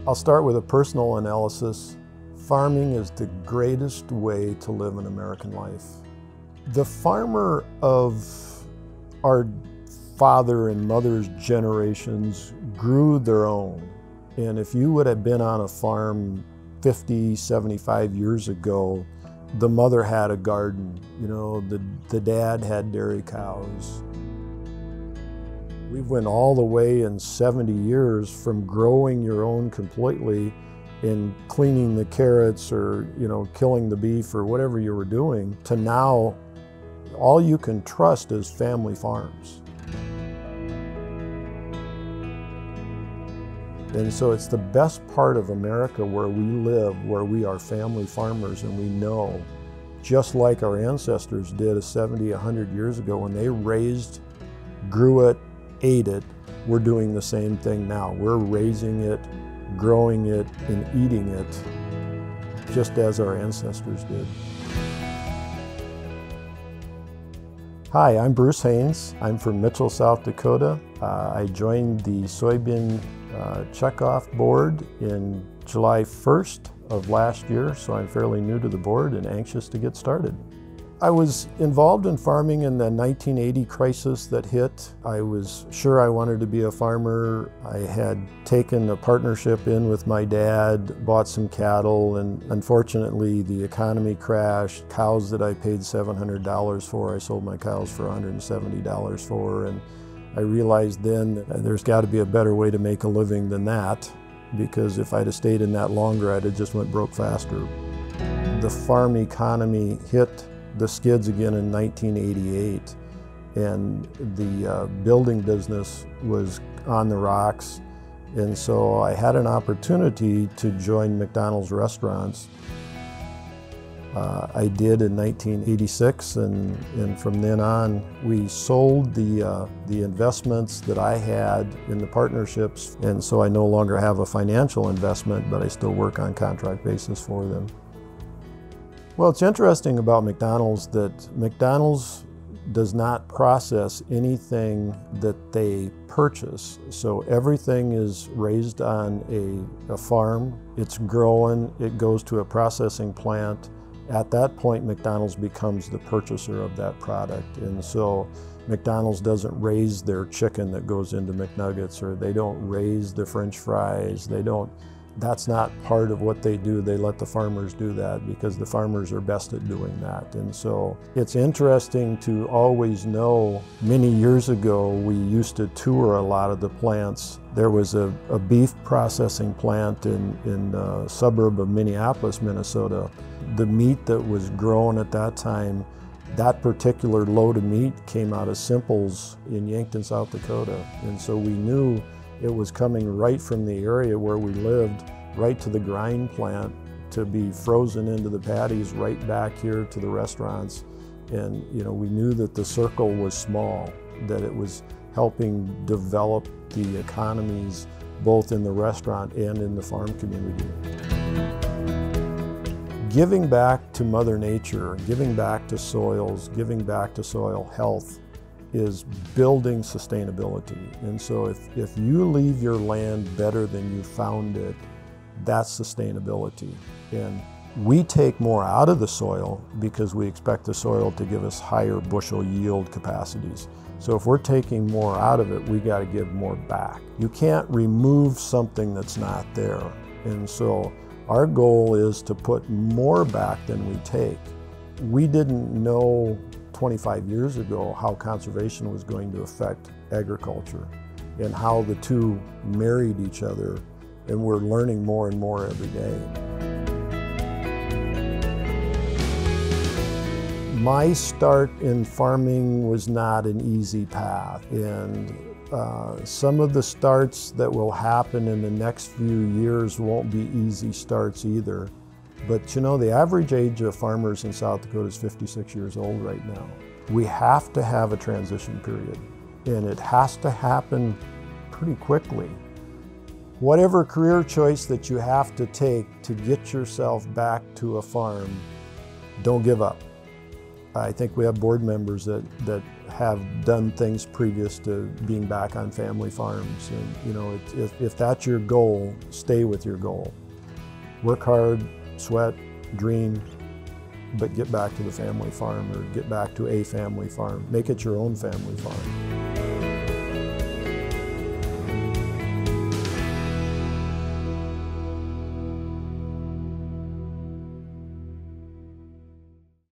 I'll start with a personal analysis. Farming is the greatest way to live an American life. The farmer of our father and mother's generations grew their own. And if you would have been on a farm 50, 75 years ago, the mother had a garden, you know, the dad had dairy cows. We went all the way in 70 years from growing your own completely and cleaning the carrots or, you know, killing the beef or whatever you were doing, to now all you can trust is family farms. And so it's the best part of America where we live, where we are family farmers, and we know, just like our ancestors did 70, 100 years ago when they raised, grew it, ate it, we're doing the same thing now. We're raising it, growing it, and eating it, just as our ancestors did. Hi, I'm Bruce Haines. I'm from Mitchell, South Dakota. I joined the Soybean checkoff board in July 1st of last year, so I'm fairly new to the board and anxious to get started. I was involved in farming in the 1980 crisis that hit. I was sure I wanted to be a farmer. I had taken a partnership in with my dad, bought some cattle, and unfortunately the economy crashed. Cows that I paid $700 for, I sold my cows for $170 for, and I realized then that there's got to be a better way to make a living than that, because if I'd have stayed in that longer, I'd have just went broke faster. The farm economy hit the skids again in 1988, and the building business was on the rocks, and so I had an opportunity to join McDonald's restaurants. I did in 1986, and from then on we sold the investments that I had in the partnerships, and so I no longer have a financial investment, but I still work on contract basis for them. Well, it's interesting about McDonald's that McDonald's does not process anything that they purchase. So everything is raised on a farm, it's grown, it goes to a processing plant. At that point, McDonald's becomes the purchaser of that product. And so McDonald's doesn't raise their chicken that goes into McNuggets, or they don't raise the French fries. That's not part of what they do. They let the farmers do that because the farmers are best at doing that. And so it's interesting to always know, many years ago, we used to tour a lot of the plants. There was a beef processing plant in a suburb of Minneapolis, Minnesota. The meat that was grown at that time, that particular load of meat came out of Simples in Yankton, South Dakota. And so we knew it was coming right from the area where we lived, right to the grind plant, to be frozen into the patties right back here to the restaurants. And you know, we knew that the circle was small, that it was helping develop the economies both in the restaurant and in the farm community. Giving back to Mother Nature, giving back to soils, giving back to soil health is building sustainability. And so if you leave your land better than you found it, that's sustainability. And we take more out of the soil because we expect the soil to give us higher bushel yield capacities. So if we're taking more out of it, we got to give more back. You can't remove something that's not there. And so our goal is to put more back than we take. We didn't know 25 years ago how conservation was going to affect agriculture and how the two married each other, and we're learning more and more every day. My start in farming was not an easy path, and some of the starts that will happen in the next few years won't be easy starts either. But you know, the average age of farmers in South Dakota is 56 years old right now. We have to have a transition period, and it has to happen pretty quickly. Whatever career choice that you have to take to get yourself back to a farm, don't give up. I think we have board members that have done things previous to being back on family farms. And you know, if that's your goal, stay with your goal. Work hard, sweat, dream, but get back to the family farm or get back to a family farm. Make it your own family farm.